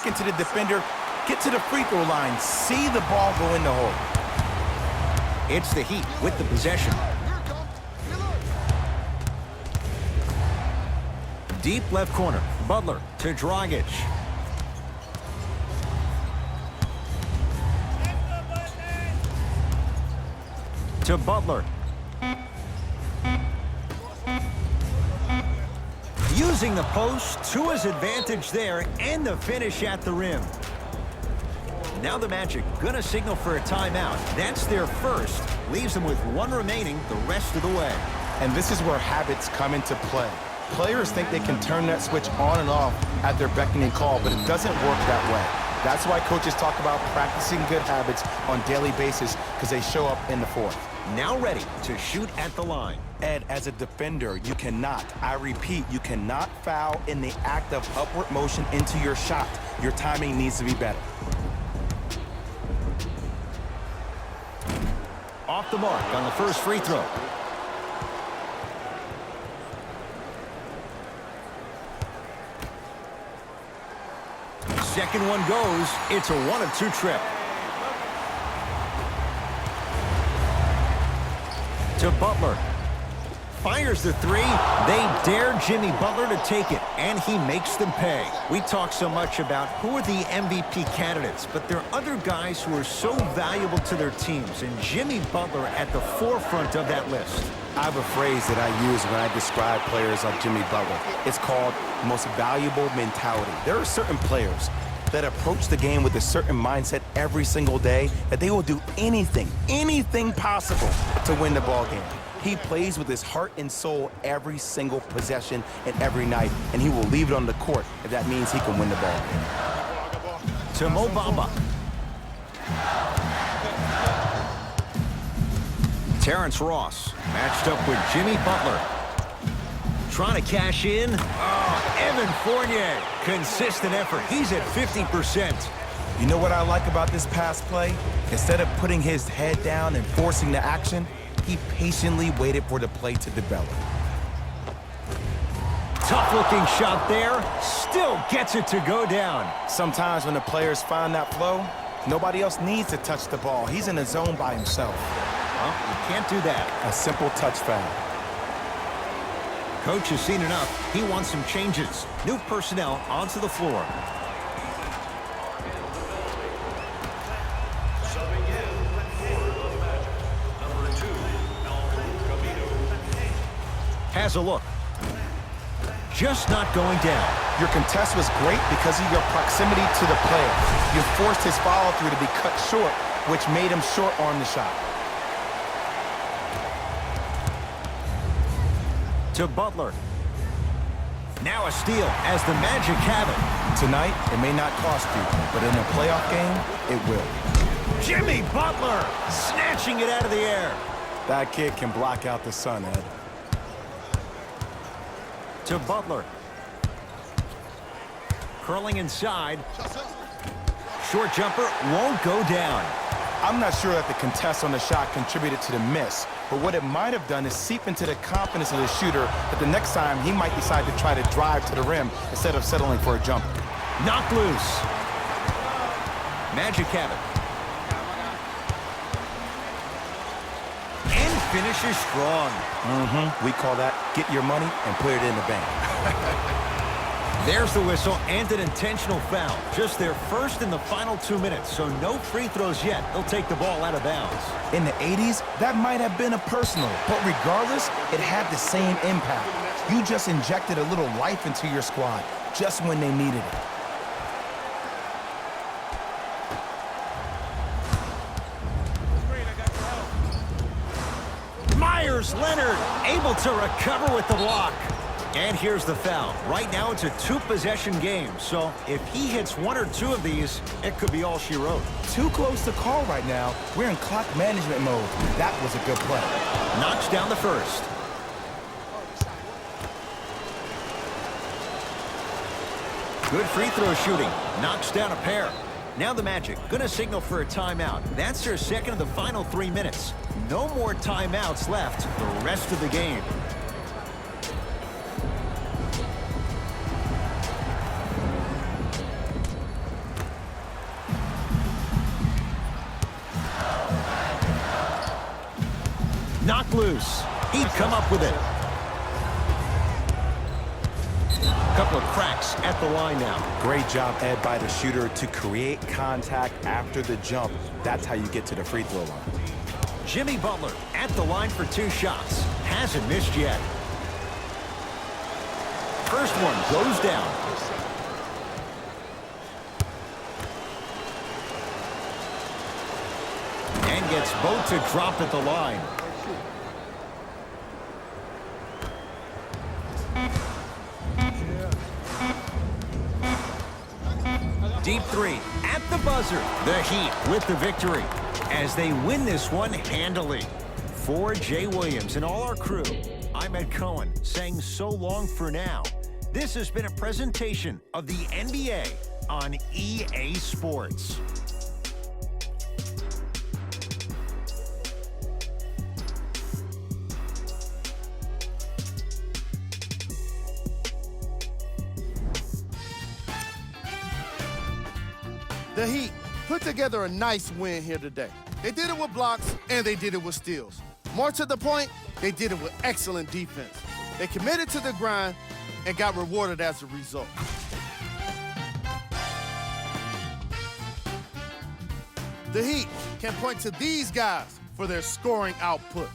talking to the defender, get to the free throw line, see the ball go in the hole. It's the Heat with the possession. Deep left corner, Butler to Dragic. To Butler. Using the post to his advantage there, and the finish at the rim. Now the Magic gonna signal for a timeout. That's their first. Leaves them with one remaining the rest of the way. And this is where habits come into play. Players think they can turn that switch on and off at their beckoning call, but it doesn't work that way. That's why coaches talk about practicing good habits on a daily basis, because they show up in the fourth. Now ready to shoot at the line. Ed, as a defender, you cannot, I repeat, you cannot foul in the act of upward motion into your shot. Your timing needs to be better. Off the mark on the first free throw. Second one goes. It's a 1-of-2 trip. To Butler. Fires the three. They dare Jimmy Butler to take it, and he makes them pay. We talk so much about who are the MVP candidates, but there are other guys who are so valuable to their teams, and Jimmy Butler at the forefront of that list. I have a phrase that I use when I describe players like Jimmy Butler. It's called most valuable mentality. There are certain players that approach the game with a certain mindset every single day that they will do anything possible to win the ball game. He plays with his heart and soul every single possession and every night, and he will leave it on the court if that means he can win the ball. To Mo Bamba. Terrence Ross matched up with Jimmy Butler. Trying to cash in. Oh, Evan Fournier. Consistent effort. He's at 50%. You know what I like about this pass play? Instead of putting his head down and forcing the action, he patiently waited for the play to develop. Tough-looking shot there. Still gets it to go down. Sometimes when the players find that flow, nobody else needs to touch the ball. He's in the zone by himself. Well, you can't do that. A simple touch foul. Coach has seen enough. He wants some changes. New personnel onto the floor. Has a look. Just not going down. Your contest was great because of your proximity to the player. You forced his follow-through to be cut short, which made him short-arm the shot. To Butler. Now a steal as the Magic have it. Tonight, it may not cost you, but in a playoff game, it will. Jimmy Butler snatching it out of the air. That kid can block out the sun, Ed. To Butler. Curling inside. Short jumper won't go down. I'm not sure that the contest on the shot contributed to the miss, but what it might have done is seep into the confidence of the shooter that the next time he might decide to try to drive to the rim instead of settling for a jumper. Knocked loose. Magic have it. And finishes strong. We call that get your money and put it in the bank. There's the whistle and an intentional foul. Just their first in the final 2 minutes, so no free throws yet. They'll take the ball out of bounds. In the 80s, that might have been a personal, but regardless, it had the same impact. You just injected a little life into your squad just when they needed it. Myers Leonard able to recover with the block. And here's the foul. Right now it's a two-possession game, so if he hits one or two of these, it could be all she wrote. Too close to call right now. We're in clock management mode. That was a good play. Knocks down the first. Good free throw shooting. Knocks down a pair. Now the Magic gonna signal for a timeout. That's their second of the final 3 minutes. No more timeouts left the rest of the game. loose. He'd come up with it. Couple of cracks at the line now. Great job, Ed, by the shooter to create contact after the jump. That's how you get to the free throw line. Jimmy Butler at the line for 2 shots. Hasn't missed yet. First one goes down. And gets both to drop at the line. Deep 3 at the buzzer. The Heat with the victory as they win this one handily. For Jay Williams and all our crew, I'm Ed Cohen saying so long for now. This has been a presentation of the NBA on EA Sports. The Heat put together a nice win here today. They did it with blocks, and they did it with steals. More to the point, they did it with excellent defense. They committed to the grind and got rewarded as a result. The Heat can point to these guys for their scoring output.